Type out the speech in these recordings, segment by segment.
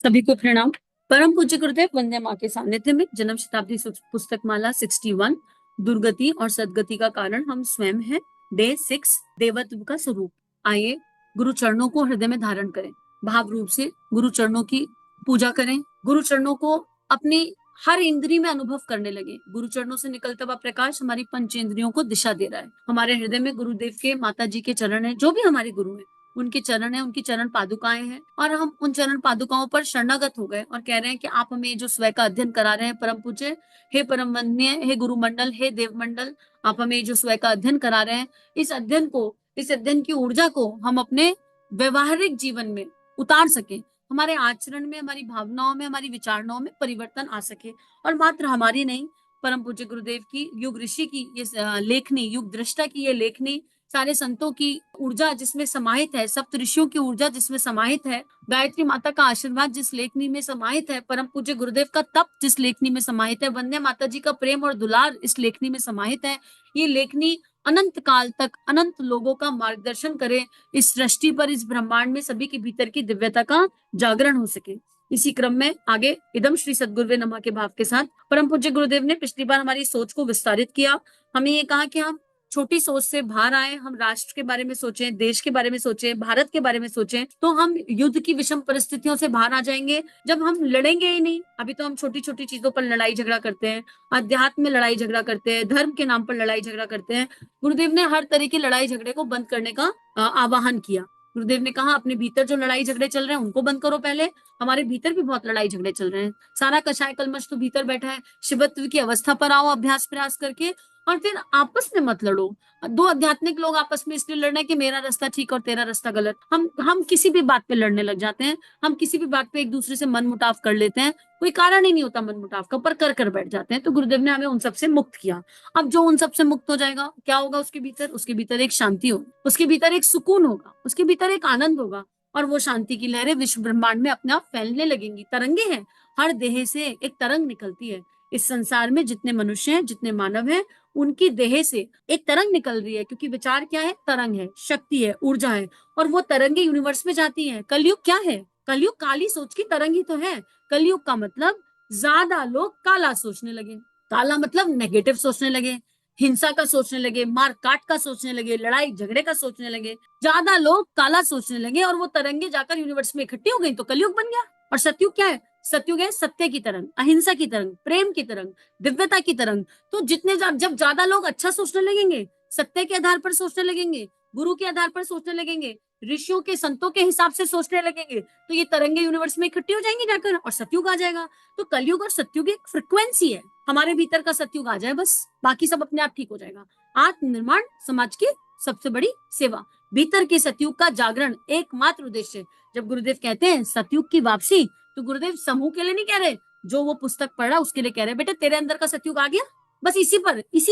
सभी को प्रणाम। परम पूज्य गुरुदेव वंदे माँ के सानिध्य में जन्म शताब्दी पुस्तक माला 61 दुर्गति और सदगति का कारण हम स्वयं हैं। डे 6 देवत्व का स्वरूप। आइए गुरु चरणों को हृदय में धारण करें, भाव रूप से गुरु चरणों की पूजा करें। गुरु चरणों को अपनी हर इंद्री में अनुभव करने लगे। गुरु चरणों से निकलता हुआ प्रकाश हमारी पंच इंद्रियों को दिशा दे रहा है। हमारे हृदय में गुरुदेव के माता जी के चरण है, जो भी हमारे गुरु है उनके चरण है, उनकी चरण पादुकाएं हैं, और हम उन चरण पादुकाओं पर शरणागत हो गए और कह रहे हैं कि आप हमें जो स्वयं का अध्ययन करा रहे हैं परम पूज्य, हे परम वंदनीय, हे गुरु मंडल, हे देव मंडल, आप हमें जो स्वयं का अध्ययन करा रहे हैं, इस अध्ययन की ऊर्जा को हम अपने व्यवहारिक जीवन में उतार सके, हमारे आचरण में, हमारी भावनाओं में, हमारी विचारणाओं में परिवर्तन आ सके। और मात्र हमारी नहीं, परम पूज्य गुरुदेव की, युग ऋषि की ये लेखनी, युग दृष्टा की ये लेखनी, सारे संतों की ऊर्जा जिसमें समाहित है, सप्त ऋषियों की ऊर्जा जिसमें समाहित है, गायत्री माता का आशीर्वाद जिस लेखनी में समाहित है, परम पूज्य गुरुदेव का तप जिस लेखनी में समाहित है, वंदे माता जी का प्रेम और दुलार इस लेखनी में समाहित है। ये लेखनी अनंत काल तक अनंत लोगों का मार्गदर्शन करे, इस सृष्टि पर, इस ब्रह्मांड में सभी के भीतर की दिव्यता का जागरण हो सके। इसी क्रम में आगे इदम श्री सद्गुरुवे नमः के भाव के साथ परम पूज्य गुरुदेव ने पिछली बार हमारी सोच को विस्तारित किया। हमें ये कहा कि हम छोटी सोच से बाहर आए, हम राष्ट्र के बारे में सोचें, देश के बारे में सोचें, भारत के बारे में सोचें, तो हम युद्ध की विषम परिस्थितियों से बाहर आ जाएंगे। जब हम लड़ेंगे ही नहीं, अभी तो हम छोटी छोटी चीजों पर लड़ाई झगड़ा करते हैं, अध्यात्म में लड़ाई झगड़ा करते हैं, धर्म के नाम पर लड़ाई झगड़ा करते हैं। गुरुदेव ने हर तरह की लड़ाई झगड़े को बंद करने का आह्वान किया। गुरुदेव ने कहा अपने भीतर जो लड़ाई झगड़े चल रहे हैं उनको बंद करो पहले। हमारे भीतर भी बहुत लड़ाई झगड़े चल रहे हैं, सारा कषाय कलमश तो भीतर बैठा है। शिवत्व की अवस्था पर आओ अभ्यास प्रयास करके, और फिर आपस में मत लड़ो। दो आध्यात्मिक लोग आपस में इसलिए लड़ रहे हैं कि मेरा रास्ता ठीक और तेरा रास्ता गलत। हम किसी भी बात पे लड़ने लग जाते हैं, हम किसी भी बात पे एक दूसरे से मन मुटाव कर लेते हैं, कोई कारण ही नहीं होता मन मुटाव का, पर कर बैठ जाते हैं। तो गुरुदेव ने हमें उन सब से मुक्त किया। अब जो उन सब से मुक्त हो जाएगा, क्या होगा उसके भीतर एक शांति होगी, उसके भीतर एक सुकून होगा, उसके भीतर एक आनंद होगा, और वो शांति की लहरें विश्व ब्रह्मांड में अपने आप फैलने लगेंगी। तरंगे हैं, हर देह से एक तरंग निकलती है। इस संसार में जितने मनुष्य हैं, जितने मानव हैं, उनकी देह से एक तरंग निकल रही है, क्योंकि विचार क्या है? तरंग है, शक्ति है, ऊर्जा है, और वो तरंगे यूनिवर्स में जाती हैं। कलयुग क्या है? कलयुग काली सोच की तरंग ही तो है। कलयुग का मतलब ज्यादा लोग काला सोचने लगे। काला मतलब नेगेटिव सोचने लगे, हिंसा का सोचने लगे, मार काट का सोचने लगे, लड़ाई झगड़े का सोचने लगे। ज्यादा लोग काला सोचने लगे और वो तरंगे जाकर यूनिवर्स में इकट्ठी हो गई, तो कलयुग बन गया। और सतयुग क्या है? सतयुग है सत्य की तरंग, अहिंसा की तरंग, प्रेम की तरंग, दिव्यता की तरंग। तो जब ज्यादा लोग अच्छा सोचने लगेंगे, सत्य के आधार पर सोचने लगेंगे, गुरु के आधार पर सोचने लगेंगे, ऋषियों के संतों के हिसाब से सोचने लगेंगे, तो ये तरंगे यूनिवर्स में इकट्ठी हो जाएंगी जाकर, और सतयुग आ जाएगा। तो कलयुग और सतयुग एक फ्रिक्वेंसी है। हमारे भीतर का सतयुग आ जाए बस, बाकी सब अपने आप ठीक हो जाएगा। आत्मनिर्माण समाज की सबसे बड़ी सेवा, भीतर के सतयुग का जागरण एकमात्र उद्देश्य। जब गुरुदेव कहते हैं सतयुग की वापसी, तो गुरुदेव समूह के लिए नहीं कह रहे, जो वो पुस्तक पढ़ रहा उसके लिए कह रहे, बेटे तेरे अंदर का सतयुग आ गया, बस इसी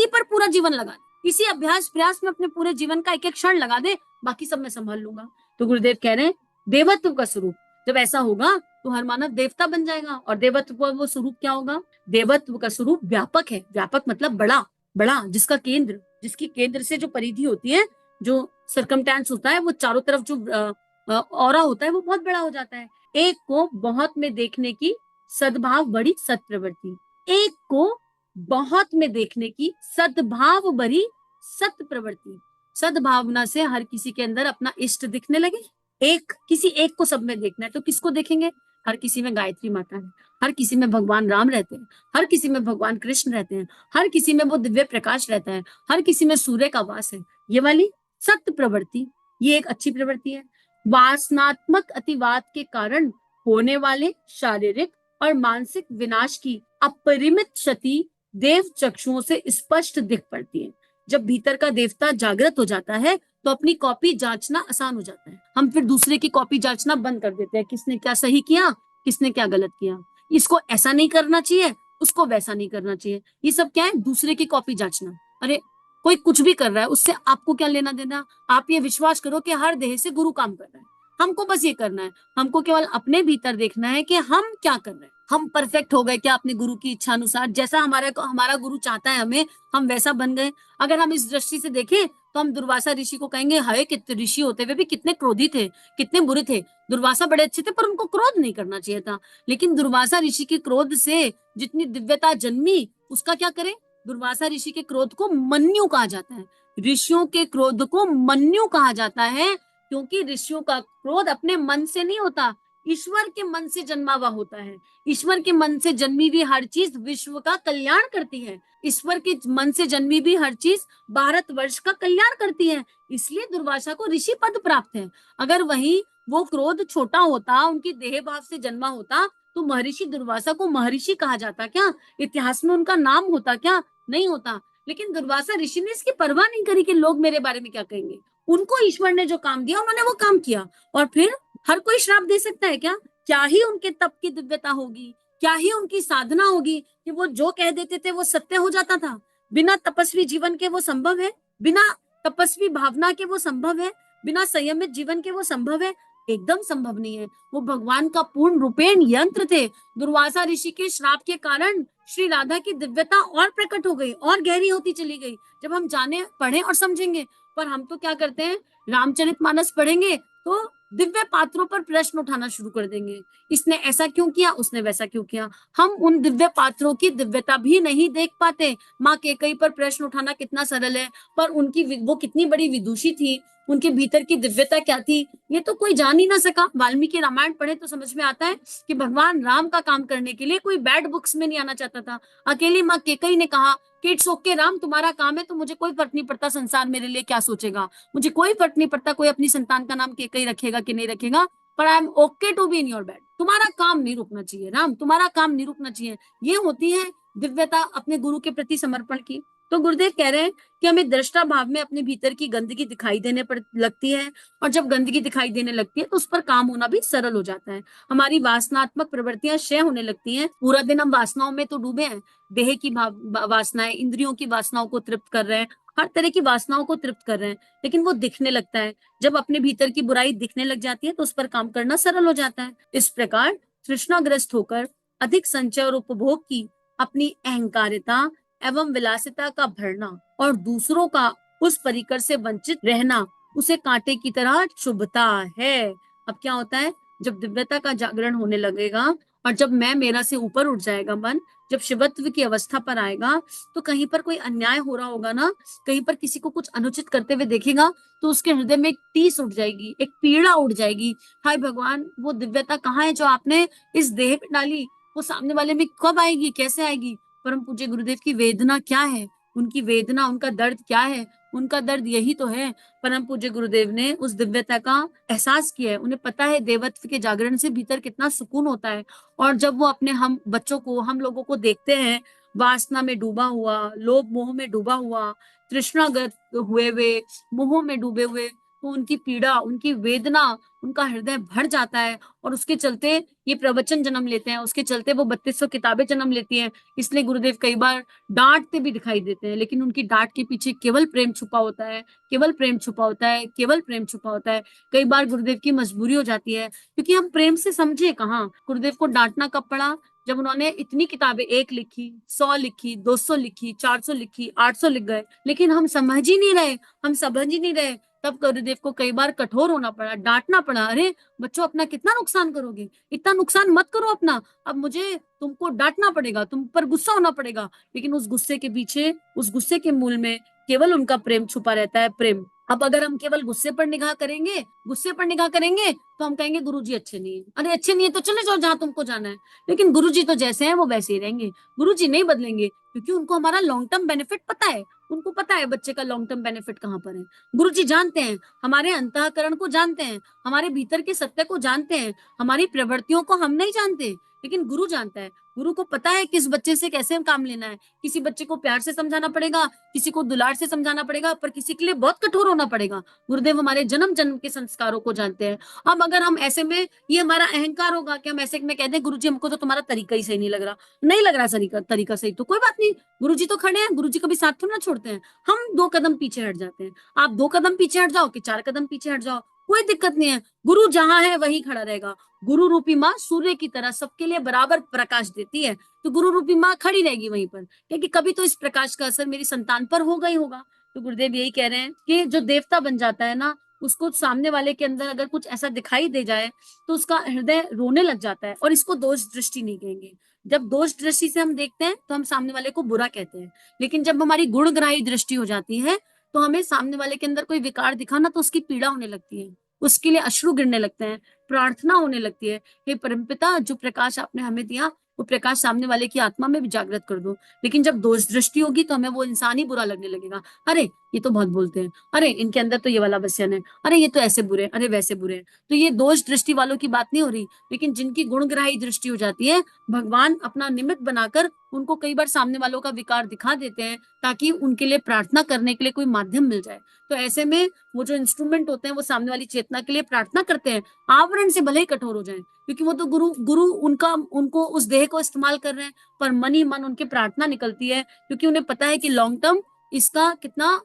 पर पूरा जीवन लगा दे, इसी अभ्यास प्रयास में अपने पूरे जीवन का एक एक क्षण लगा दे, बाकी सब मैं संभाल लूंगा। तो गुरुदेव कह रहे हैं देवत्व का स्वरूप जब ऐसा होगा तो हर मानव देवता बन जाएगा। और देवत्व का वो स्वरूप क्या होगा? देवत्व का स्वरूप व्यापक है। व्यापक मतलब बड़ा, बड़ा जिसका केंद्र, जिसकी केंद्र से जो परिधि होती है, जो सर्कमटेंस होता है, वो चारों तरफ जो ऑरा होता है वो बहुत बड़ा हो जाता है। एक को बहुत में देखने की सद्भाव बड़ी सत प्रवृत्ति, एक को बहुत में देखने की सद्भाव बड़ी सत प्रवृत्ति। सद्भावना से हर किसी के अंदर अपना इष्ट दिखने लगे। किसी एक को सब में देखना है तो किसको देखेंगे? हर किसी में गायत्री माता है, हर किसी में भगवान राम रहते हैं, हर किसी में भगवान कृष्ण रहते हैं, हर किसी में वो दिव्य प्रकाश रहता है, हर किसी में सूर्य का वास है। ये वाली सत्य प्रवृत्ति, ये एक अच्छी प्रवृत्ति है। वासनात्मक अतिवाद के कारण होने वाले शारीरिक और मानसिक विनाश की अपरिमित क्षति देव चक्षुओं से स्पष्ट दिख पड़ती है। जब भीतर का देवता जागृत हो जाता है तो अपनी कॉपी जांचना आसान हो जाता है। हम फिर दूसरे की कॉपी जांचना बंद कर देते हैं, किसने क्या सही किया, किसने क्या गलत किया, इसको ऐसा नहीं करना चाहिए, उसको वैसा नहीं करना चाहिए। ये सब क्या है? दूसरे की कॉपी जांचना। अरे कोई कुछ भी कर रहा है, उससे आपको क्या लेना देना? आप ये विश्वास करो कि हर देह से गुरु काम कर रहा है। हमको बस ये करना है, हमको केवल अपने भीतर देखना है कि हम क्या कर रहे हैं। हम परफेक्ट हो गए क्या अपने गुरु की इच्छा अनुसार? जैसा हमारा गुरु चाहता है हमें, हम वैसा बन गए? अगर हम इस दृष्टि से देखें तो हम दुर्वासा ऋषि को कहेंगे हाय कितने ऋषि होते हुए भी कितने क्रोधी थे, कितने बुरे थे। दुर्वासा बड़े अच्छे थे पर उनको क्रोध नहीं करना चाहिए था। लेकिन दुर्वासा ऋषि के क्रोध से जितनी दिव्यता जन्मी उसका क्या करें? दुर्वासा ऋषि के क्रोध को मन्यु कहा जाता है। ऋषियों के क्रोध को मन्यु कहा जाता है क्योंकि ऋषियों का क्रोध अपने मन से नहीं होता, ईश्वर के मन से जन्मा हुआ होता है। ईश्वर के मन से जन्मी हुई हर चीज विश्व का कल्याण करती है। ईश्वर के मन से जन्मी हुई हर चीज भारतवर्ष का कल्याण करती है। इसलिए दुर्वासा को ऋषि पद प्राप्त है। अगर वही वो क्रोध छोटा होता, उनकी देह भाव से जन्मा होता, तो महर्षि दुर्वासा को महर्षि कहा जाता क्या? इतिहास में उनका नाम होता क्या? नहीं होता। लेकिन दुर्वासा ऋषि ने इसकी परवाह नहीं करी कि लोग मेरे बारे में क्या कहेंगे। उनको ईश्वर ने जो काम दिया उन्होंने वो काम किया। और फिर हर कोई श्राप दे सकता है क्या? क्या ही उनके तप की दिव्यता होगी, क्या ही उनकी साधना होगी कि वो जो कह देते थे वो सत्य हो जाता था। बिना तपस्वी जीवन के वो संभव है? बिना तपस्वी भावना के वो संभव है? बिना संयमित जीवन के वो संभव है? एकदम संभव नहीं है। वो भगवान का पूर्ण रूपेण यंत्र थे। दुर्वासा ऋषि के श्राप के कारण श्री राधा की दिव्यता और प्रकट हो गई और गहरी होती चली गई, जब हम जाने पढ़े और समझेंगे। पर हम तो क्या करते हैं, रामचरितमानस पढ़ेंगे तो दिव्य पात्रों पर प्रश्न उठाना शुरू कर देंगे। इसने ऐसा क्यों किया, उसने वैसा क्यों किया। हम उन दिव्य पात्रों की दिव्यता भी नहीं देख पाते। माँ केकई पर प्रश्न उठाना कितना सरल है, पर उनकी वो कितनी बड़ी विदुषी थी, उनके भीतर की दिव्यता क्या थी, ये तो कोई जान ही ना सका। वाल्मीकि रामायण पढ़े तो समझ में आता है कि भगवान राम का काम करने के लिए कोई बैड बुक्स में नहीं आना चाहता था। अकेली माँ केकई ने कहा कि इट्स ओके राम, तुम्हारा काम है तो मुझे कोई फर्क नहीं पड़ता संसार मेरे लिए क्या सोचेगा, मुझे कोई फर्क नहीं पड़ता कोई अपनी संतान का नाम केकई रखेगा कि नहीं रखेगा, पर I am okay to be in your bed. तुम्हारा काम नहीं रुकना चाहिए राम, तुम्हारा काम नहीं रुकना चाहिए। ये होती है दिव्यता अपने गुरु के प्रति समर्पण की। तो गुरुदेव कह रहे हैं कि हमें दृष्टा भाव में अपने भीतर की गंदगी दिखाई देने पर लगती है, और जब गंदगी दिखाई देने लगती है तो उस पर काम होना भी सरल हो जाता है। हमारी वासनात्मक प्रवृत्तियां क्षय होने लगती हैं। पूरा दिन हम वासनाओं में तो डूबे हैं, देह की वासनाएं, इंद्रियों की वासनाओं को तृप्त कर रहे हैं, हर तरह की वासनाओं को तृप्त कर रहे हैं, लेकिन वो दिखने लगता है। जब अपने भीतर की बुराई दिखने लग जाती है तो उस पर काम करना सरल हो जाता है। इस प्रकार तृष्णाग्रस्त होकर अधिक संचय और उपभोग की अपनी अहंकारिता एवं विलासिता का भरना और दूसरों का उस परिकर से वंचित रहना उसे कांटे की तरह चुभता है। अब क्या होता है, जब दिव्यता का जागरण होने लगेगा और जब मैं मेरा से ऊपर उठ जाएगा मन, जब शिवत्व की अवस्था पर आएगा, तो कहीं पर कोई अन्याय हो रहा होगा ना, कहीं पर किसी को कुछ अनुचित करते हुए देखेगा तो उसके हृदय में एक टीस उठ जाएगी, एक पीड़ा उठ जाएगी। हाय भगवान, वो दिव्यता कहाँ है जो आपने इस देह में डाली, वो सामने वाले में कब आएगी, कैसे आएगी। परम पूज्य गुरुदेव की वेदना क्या है, उनकी वेदना, उनका दर्द क्या है, उनका दर्द यही तो है। परम पूज्य गुरुदेव ने उस दिव्यता का एहसास किया है, उन्हें पता है देवत्व के जागरण से भीतर कितना सुकून होता है। और जब वो अपने हम बच्चों को, हम लोगों को देखते हैं वासना में डूबा हुआ, लोभ मोह में डूबा हुआ, तृष्णागत हुए हुए, मोह में डूबे हुए, तो उनकी पीड़ा, उनकी वेदना, उनका हृदय भर जाता है। और उसके चलते ये प्रवचन जन्म लेते हैं, उसके चलते वो 3200 किताबें जन्म लेती हैं। इसलिए गुरुदेव कई बार डांटते भी दिखाई देते हैं, लेकिन उनकी डांट के पीछे केवल प्रेम छुपा होता है, केवल प्रेम छुपा होता है, केवल प्रेम छुपा होता है। कई बार गुरुदेव की मजबूरी हो जाती है, क्योंकि हम प्रेम से समझे कहाँ। गुरुदेव को डांटना कब पड़ा, जब उन्होंने इतनी किताबें, 1 लिखी, 100 लिखी, 200 लिखी, 400 लिखी, 800 लिख गए, लेकिन हम समझ ही नहीं रहे, हम समझ ही नहीं रहे। तब गुरुदेव को कई बार कठोर होना पड़ा, डांटना पड़ा। अरे बच्चों, अपना कितना नुकसान करोगे, इतना नुकसान मत करो अपना, अब मुझे तुमको डांटना पड़ेगा, तुम पर गुस्सा होना पड़ेगा। लेकिन उस गुस्से के पीछे, उस गुस्से के मूल में केवल उनका प्रेम छुपा रहता है, प्रेम। अब अगर हम केवल गुस्से पर निगाह करेंगे, गुस्से पर निगाह करेंगे, तो हम कहेंगे गुरुजी अच्छे नहीं है। अरे अच्छे नहीं है तो चले जाओ जहां तुमको जाना है। लेकिन गुरुजी तो जैसे हैं वो वैसे ही रहेंगे, गुरुजी नहीं बदलेंगे, क्योंकि उनको हमारा लॉन्ग टर्म बेनिफिट पता है। उनको पता है बच्चे का लॉन्ग टर्म बेनिफिट कहाँ पर है। गुरुजी जानते हैं, हमारे अंतःकरण को जानते हैं, हमारे भीतर के सत्य को जानते हैं। हमारी प्रवृत्तियों को हम नहीं जानते, लेकिन गुरु जानता है। गुरु को पता है किस बच्चे से कैसे काम लेना है। किसी बच्चे को प्यार से समझाना पड़ेगा, किसी को दुलार से समझाना पड़ेगा, पर किसी के लिए बहुत कठोर होना पड़ेगा। गुरुदेव हमारे जन्म जन्म के संस्कारों को जानते हैं। अब अगर हम ऐसे में, ये हमारा अहंकार होगा कि हम ऐसे में कह दें गुरुजी हमको तो तुम्हारा तरीका ही सही नहीं लग रहा, नहीं लग रहा तरीका सही, तो कोई बात नहीं, गुरुजी तो खड़े हैं, गुरुजी कभी साथ थोड़ा ना छोड़ते हैं। हम 2 कदम पीछे हट जाते हैं, आप 2 कदम पीछे हट जाओ कि 4 कदम पीछे हट जाओ, कोई दिक्कत नहीं है। गुरु जहां है वहीं खड़ा रहेगा। गुरु रूपी माँ सूर्य की तरह सबके लिए बराबर प्रकाश देती है, तो गुरु रूपी माँ खड़ी रहेगी वहीं पर, क्योंकि कभी तो इस प्रकाश का असर मेरी संतान पर होगा ही होगा। तो गुरुदेव यही कह रहे हैं कि जो देवता बन जाता है ना, उसको सामने वाले के अंदर अगर कुछ ऐसा दिखाई दे जाए तो उसका हृदय रोने लग जाता है, और इसको दोष दृष्टि नहीं कहेंगे। जब दोष दृष्टि से हम देखते हैं तो हम सामने वाले को बुरा कहते हैं, लेकिन जब हमारी गुणग्राही दृष्टि हो जाती है तो हमें सामने वाले के अंदर कोई विकार दिखा ना तो उसकी पीड़ा होने लगती है, उसके लिए अश्रु गिरने लगते हैं, प्रार्थना होने लगती है, हे परमपिता जो प्रकाश आपने हमें दिया वो प्रकाश सामने वाले की आत्मा में भी जागृत कर दो। लेकिन जब दोष दृष्टि होगी तो हमें वो इंसान ही बुरा लगने लगेगा। अरे ये तो बहुत बोलते हैं, अरे इनके अंदर तो ये वाला वसन है, अरे ये तो ऐसे बुरे, अरे वैसे बुरे। तो ये दोष दृष्टि वालों की बात नहीं हो रही, लेकिन जिनकी गुणग्राही दृष्टि हो जाती है, भगवान अपना निमित्त बनाकर उनको कई बार सामने वालों का विकार दिखा देते हैं ताकि उनके लिए प्रार्थना करने के लिए कोई माध्यम मिल जाए। तो ऐसे में वो जो इंस्ट्रूमेंट होते हैं वो सामने वाली चेतना के लिए प्रार्थना करते हैं, आवरण से भले ही कठोर हो जाए, क्योंकि वो तो गुरु गुरु उनका उनको उस देह को इस्तेमाल कर रहे हैं, पर मन ही मन उनकी प्रार्थना निकलती है, क्योंकि उन्हें पता है कि लॉन्ग टर्म इसका कितना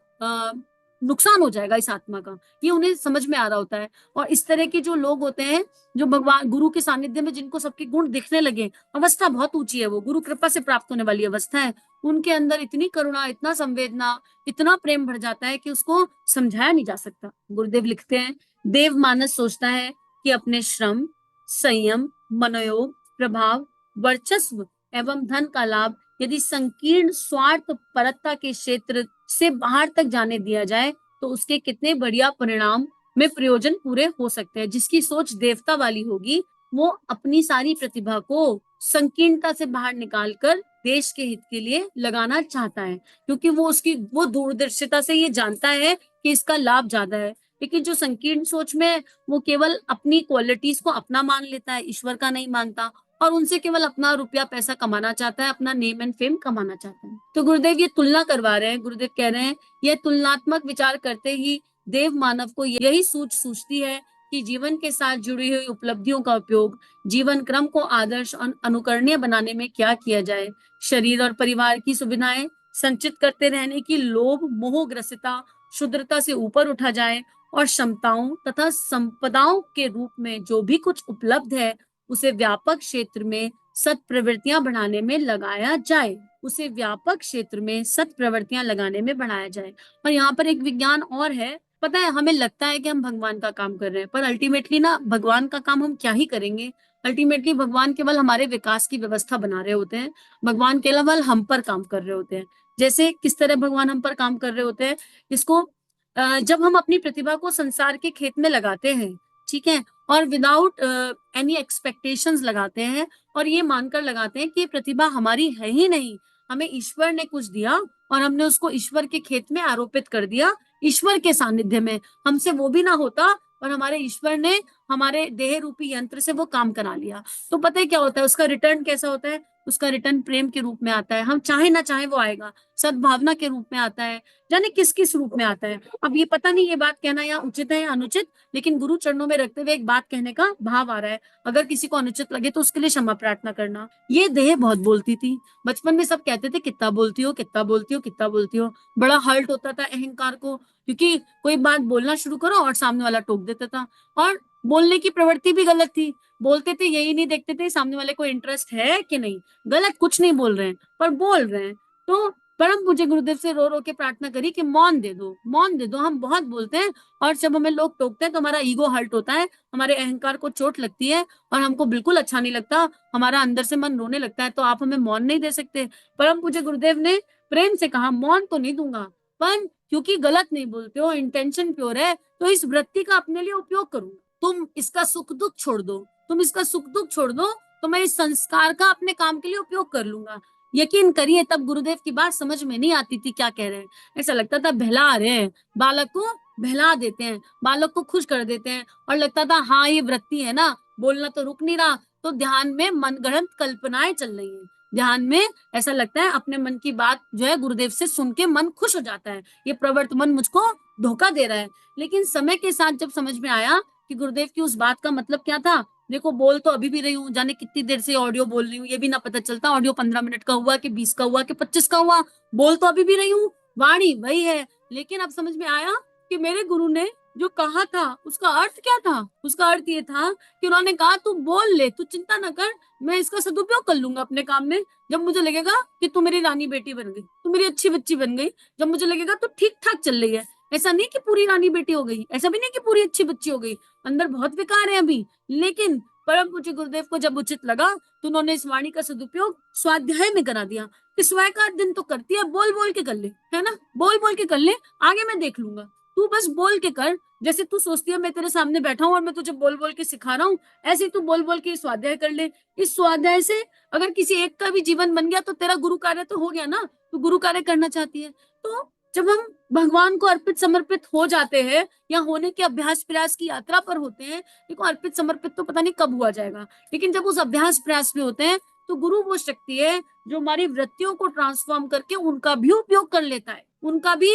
नुकसान हो जाएगा इस आत्मा का, ये उन्हें समझ में आ रहा होता है। और इस तरह के जो लोग होते हैं, जो भगवान गुरु के सानिध्य में जिनको सबके गुण दिखने लगे, अवस्था बहुत ऊंची है, वो गुरु कृपा से प्राप्त होने वाली अवस्था है, उनके अंदर इतनी करुणा, इतना संवेदना, इतना प्रेम भर जाता है कि उसको समझाया नहीं जा सकता। गुरुदेव लिखते हैं, देव मानस सोचता है कि अपने श्रम, संयम, मनोयोग, प्रभाव, वर्चस्व एवं धन का लाभ यदि संकीर्ण स्वार्थ परतता के क्षेत्र से बाहर तक जाने दिया जाए तो उसके कितने बढ़िया परिणाम में प्रयोजन पूरे हो सकते हैं। जिसकी सोच देवता वाली होगी वो अपनी सारी प्रतिभा को संकीर्णता से बाहर निकालकर देश के हित के लिए लगाना चाहता है, क्योंकि वो दूरदर्शिता से ये जानता है कि इसका लाभ ज्यादा है। लेकिन जो संकीर्ण सोच में वो केवल अपनी क्वालिटीज को अपना मान लेता है, ईश्वर का नहीं मानता, और उनसे केवल अपना रुपया पैसा कमाना चाहता है, अपना नेम एंड फेम कमाना चाहता है। तो गुरुदेव ये तुलना करवा रहे हैं, गुरुदेव कह रहे हैं यह तुलनात्मक विचार करते ही देव मानव को यही सूझती है कि जीवन के साथ जुड़ी हुई उपलब्धियों का उपयोग जीवन क्रम को आदर्श और अनुकरणीय बनाने में क्या किया जाए। शरीर और परिवार की सुविधाएं संचित करते रहने की लोभ मोहग्रसिता शुद्रता से ऊपर उठा जाए, और क्षमताओं तथा संपदाओं के रूप में जो भी कुछ उपलब्ध है उसे व्यापक क्षेत्र में सत प्रवृत्तियां बढ़ाने में लगाया जाए, उसे व्यापक क्षेत्र में सत प्रवृत्तियां लगाने में बढ़ाया जाए। और यहाँ पर एक विज्ञान और है, पता है हमें लगता है कि हम भगवान का काम कर रहे हैं, पर अल्टीमेटली ना भगवान का काम हम क्या ही करेंगे। अल्टीमेटली भगवान केवल हमारे विकास की व्यवस्था बना रहे होते हैं, भगवान केवल हम पर काम कर रहे होते हैं। जैसे किस तरह भगवान हम पर काम कर रहे होते हैं, इसको जब हम अपनी प्रतिभा को संसार के खेत में लगाते हैं, ठीक है, और विदाउट एनी एक्सपेक्टेशंस लगाते हैं, और ये मानकर लगाते हैं कि ये प्रतिभा हमारी है ही नहीं, हमें ईश्वर ने कुछ दिया और हमने उसको ईश्वर के खेत में आरोपित कर दिया, ईश्वर के सानिध्य में हमसे वो भी ना होता और हमारे ईश्वर ने हमारे देह रूपी यंत्र से वो काम करा लिया। तो पता है क्या होता है, उसका रिटर्न कैसा होता है, उसका रिटर्न प्रेम के रूप में आता है, हम चाहे ना चाहे वो आएगा, सद्भावना के रूप में आता है, जाने किस किस रूप में आता है। अब ये पता नहीं ये बात कहना या उचित है या अनुचित, लेकिन गुरु चरणों में रखते हुए एक बात कहने का भाव आ रहा है। अगर किसी को अनुचित लगे तो उसके लिए क्षमा प्रार्थना करना। ये देह बहुत बोलती थी, बचपन में सब कहते थे कितना बोलती हो, कितना बोलती हो, कितना बोलती हो, बड़ा हर्ट होता था अहंकार को, क्योंकि कोई बात बोलना शुरू करो और सामने वाला टोक देता था, और बोलने की प्रवृत्ति भी गलत थी, बोलते थे यही नहीं देखते थे सामने वाले को इंटरेस्ट है कि नहीं, गलत कुछ नहीं बोल रहे हैं पर बोल रहे हैं। तो परम पूज्य गुरुदेव से रो रो के प्रार्थना करी कि मौन दे दो, मौन दे दो, हम बहुत बोलते हैं और जब हमें लोग टोकते हैं तो हमारा ईगो हर्ट होता है, हमारे अहंकार को चोट लगती है और हमको बिल्कुल अच्छा नहीं लगता, हमारा अंदर से मन रोने लगता है। तो आप हमें मौन नहीं दे सकते। परम पूज्य गुरुदेव ने प्रेम से कहा मौन तो नहीं दूंगा, पर क्योंकि गलत नहीं बोलते हो, इंटेंशन प्योर है, तो इस वृत्ति का अपने लिए उपयोग करूंगा। तुम इसका सुख दुख छोड़ दो, तुम इसका सुख दुख छोड़ दो, तो मैं इस संस्कार का अपने काम के लिए उपयोग कर लूंगा। यकीन करिए तब गुरुदेव की बात समझ में नहीं आती थी क्या कह रहे हैं, ऐसा लगता था बहला रहे हैं, बालक को बहला देते हैं, बालक को खुश कर देते हैं, और लगता था हाँ ये वृत्ति है ना, बोलना तो रुक नहीं रहा, तो ध्यान में मनगढ़ंत कल्पनाएं चल रही हैं, ध्यान में ऐसा लगता है अपने मन की बात जो है गुरुदेव से सुन के मन खुश हो जाता है, ये प्रवर्त मन मुझको धोखा दे रहा है। लेकिन समय के साथ जब समझ में आया कि गुरुदेव की उस बात का मतलब क्या था, देखो बोल तो अभी भी रही हूँ, जाने कितनी देर से ऑडियो बोल रही हूँ, ये भी ना पता चलता ऑडियो 15 मिनट का हुआ कि 20 का हुआ कि 25 का हुआ, बोल तो अभी भी रही हूँ, वाणी वही है। लेकिन अब समझ में आया कि मेरे गुरु ने जो कहा था उसका अर्थ क्या था? उसका अर्थ ये था कि उन्होंने कहा तू बोल ले, तू चिंता न कर, मैं इसका सदुपयोग कर लूंगा अपने काम में। जब मुझे लगेगा कि तू मेरी रानी बेटी बन गई, तू मेरी अच्छी बच्ची बन गई, जब मुझे लगेगा तू ठीक ठाक चल रही है, ऐसा नहीं कि पूरी रानी बेटी हो गई, ऐसा भी नहीं कि पूरी अच्छी बच्ची हो गई, अंदर बहुत विकार है अभी, लेकिन परम पूज्य गुरुदेव को जब उचित लगा तो उन्होंने इस वाणी का सदुपयोग स्वाध्याय में करा दिया कि स्वयं का अध्ययन तो करती है, बोल बोल के कर ले, है ना, बोल बोल के कर ले, आगे मैं देख लूंगा, तू बस बोल के कर। जैसे तू सोचती है मैं तेरे सामने बैठा हूँ और मैं तुझे बोल बोल के सिखा रहा हूँ, ऐसे ही तू बोल बोल के स्वाध्याय कर ले। इस स्वाध्याय से अगर किसी एक का भी जीवन बन गया तो तेरा गुरु कार्य तो हो गया ना, तू गुरु कार्य करना चाहती है। तो जब हम भगवान को अर्पित समर्पित हो जाते हैं या होने के अभ्यास प्रयास की यात्रा पर होते हैं, देखो अर्पित समर्पित तो पता नहीं कब हुआ जाएगा, लेकिन जब उस अभ्यास प्रयास में होते हैं तो गुरु वो शक्ति है जो हमारी वृत्तियों को ट्रांसफॉर्म करके उनका भी उपयोग कर लेता है, उनका भी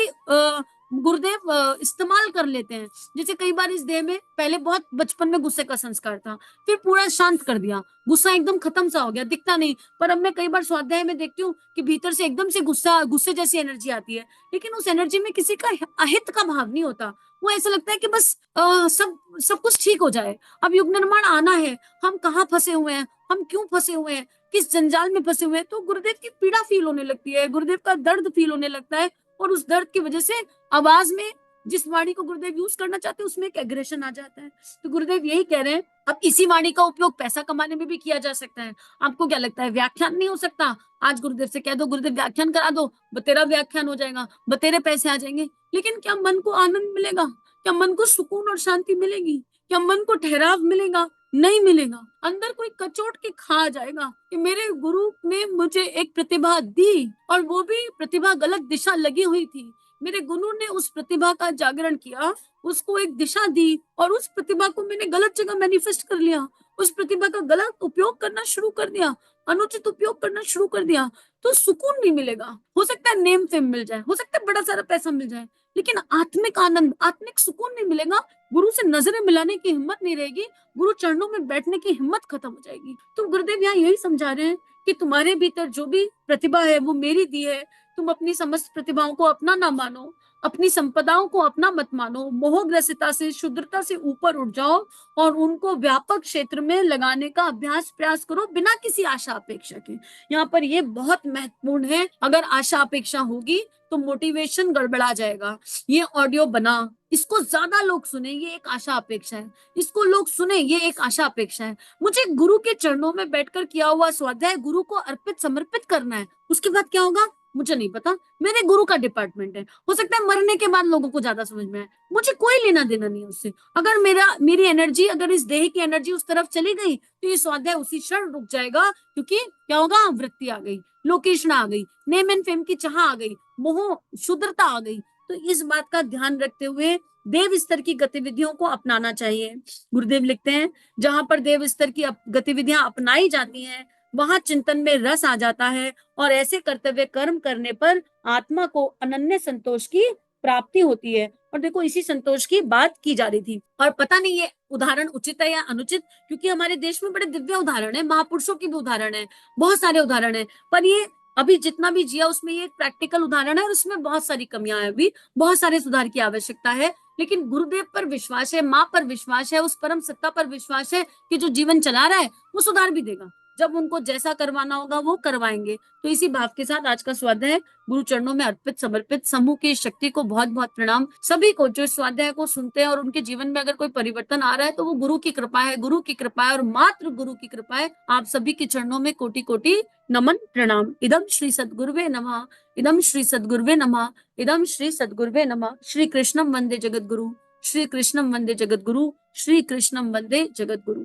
गुरुदेव इस्तेमाल कर लेते हैं। जैसे कई बार इस देह में पहले बहुत बचपन में गुस्से का संस्कार था, फिर पूरा शांत कर दिया, गुस्सा एकदम खत्म सा हो गया, दिखता नहीं, पर अब मैं कई बार स्वाध्याय में देखती हूँ कि भीतर से एकदम से गुस्से जैसी एनर्जी आती है, लेकिन उस एनर्जी में किसी का अहित का भाव नहीं होता, वो ऐसा लगता है कि बस सब कुछ ठीक हो जाए, अब युग निर्माण आना है, हम कहाँ फंसे हुए हैं, हम क्यों फंसे हुए हैं, किस जंजाल में फंसे हुए हैं, तो गुरुदेव की पीड़ा फील होने लगती है, गुरुदेव का दर्द फील होने लगता है, और उस दर्द की वजह से आवाज में जिस वाणी को गुरुदेव यूज करना चाहते हैं उसमें एक एग्रेशन आ जाता है। तो गुरुदेव यही कह रहे हैं, अब इसी वाणी का उपयोग पैसा कमाने में भी किया जा सकता है। आपको क्या लगता है व्याख्यान नहीं हो सकता? आज गुरुदेव से कह दो गुरुदेव व्याख्यान करा दो, बतेरा व्याख्यान हो जाएगा, बतेरे पैसे आ जाएंगे, लेकिन क्या मन को आनंद मिलेगा? क्या मन को सुकून और शांति मिलेगी? क्या मन को ठहराव मिलेगा? नहीं मिलेगा। अंदर कोई कचोट के खा जाएगा कि मेरे गुरु ने मुझे एक प्रतिभा दी और वो भी प्रतिभा गलत दिशा लगी हुई थी, मेरे गुरु ने उस प्रतिभा का जागरण किया, उसको एक दिशा दी और उस प्रतिभा को मैंने गलत जगह मैनिफेस्ट कर लिया, उस प्रतिभा का गलत उपयोग करना शुरू कर दिया, अनुचित उपयोग करना शुरू कर दिया, तो सुकून नहीं मिलेगा। हो सकता है नेम फेम मिल जाए, हो सकता है बड़ा सारा पैसा मिल जाए, लेकिन आत्मिक आनंद, आत्मिक सुकून नहीं मिलेगा। गुरु से नजरें मिलाने की हिम्मत नहीं रहेगी, गुरु चरणों में बैठने की हिम्मत खत्म हो जाएगी। तो गुरुदेव यहाँ यही समझा रहे हैं कि तुम्हारे भीतर जो भी प्रतिभा है वो मेरी दी है, तुम अपनी समस्त प्रतिभाओं को अपना ना मानो, अपनी संपदाओं को अपना मत मानो, मोहग्रसिता से, शुद्रता से ऊपर उठ जाओ और उनको व्यापक क्षेत्र में लगाने का अभ्यास प्रयास करो बिना किसी आशा अपेक्षा के। यहाँ पर ये बहुत महत्वपूर्ण है, अगर आशा अपेक्षा होगी तो मोटिवेशन गड़बड़ा जाएगा। ये ऑडियो बना, इसको ज्यादा लोग सुने, ये एक आशा अपेक्षा है, इसको लोग सुने, ये एक आशा अपेक्षा है। मुझे गुरु के चरणों में बैठकर किया हुआ स्वाध्याय गुरु को अर्पित समर्पित करना है, उसके बाद क्या होगा मुझे नहीं पता, मेरे गुरु का डिपार्टमेंट है, हो सकता है मरने के बाद लोगों को ज्यादा समझ में आए, मुझे कोई लेना देना नहीं है उससे। अगर मेरी एनर्जी, अगर इस देह की एनर्जी उस तरफ चली गई तो ये स्वाध्याय उसी क्षण रुक जाएगा, क्योंकि क्या होगा, वृत्ति आ गई, लोकेशना आ गई, नेम एंड फेम की चाह आ गई, मोह शुद्रता आ गई। तो इस बात का ध्यान रखते हुए देव स्तर की गतिविधियों को अपनाना चाहिए। गुरुदेव लिखते हैं जहां पर देव स्तर की गतिविधियां अपनाई जाती हैं वहां चिंतन में रस आ जाता है और ऐसे कर्तव्य कर्म करने पर आत्मा को अनन्य संतोष की प्राप्ति होती है। और देखो इसी संतोष की बात की जा रही थी, और पता नहीं ये उदाहरण उचित है या अनुचित, क्योंकि हमारे देश में बड़े दिव्य उदाहरण है, महापुरुषों की भी उदाहरण है, बहुत सारे उदाहरण है, पर ये अभी जितना भी जिया उसमें ये प्रैक्टिकल उदाहरण है और उसमें बहुत सारी कमियां हैं, अभी बहुत सारे सुधार की आवश्यकता है। लेकिन गुरुदेव पर विश्वास है, माँ पर विश्वास है, उस परम सत्ता पर विश्वास है कि जो जीवन चला रहा है वो सुधार भी देगा, जब उनको जैसा करवाना होगा वो करवाएंगे। तो इसी भाव के साथ आज का स्वाध्याय गुरु चरणों में अर्पित समर्पित। समूह की शक्ति को बहुत बहुत प्रणाम सभी को जो स्वाध्याय को सुनते हैं और उनके जीवन में अगर कोई परिवर्तन आ रहा है तो वो गुरु की कृपा है, गुरु की कृपा है और मात्र गुरु की कृपा है। आप सभी के चरणों में कोटि कोटि नमन प्रणाम। इदम श्री सद्गुरुवे नमः, इदम श्री सद्गुरुवे नमः, इदम श्री सद्गुरुवे नमः। श्री कृष्णम वंदे जगद्गुरु, श्री कृष्णम वंदे जगद्गुरु, श्री कृष्णम वंदे जगद्गुरु।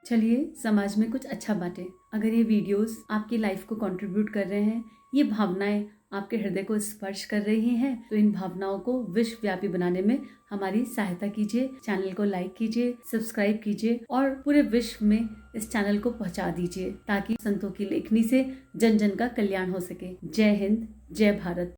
चलिए समाज में कुछ अच्छा बांटें। अगर ये वीडियोस आपकी लाइफ को कंट्रीब्यूट कर रहे हैं, ये भावनाएं आपके हृदय को स्पर्श कर रही हैं, तो इन भावनाओं को विश्वव्यापी बनाने में हमारी सहायता कीजिए। चैनल को लाइक कीजिए, सब्सक्राइब कीजिए और पूरे विश्व में इस चैनल को पहुंचा दीजिए ताकि संतों की लेखनी से जन जन का कल्याण हो सके। जय हिंद, जय भारत।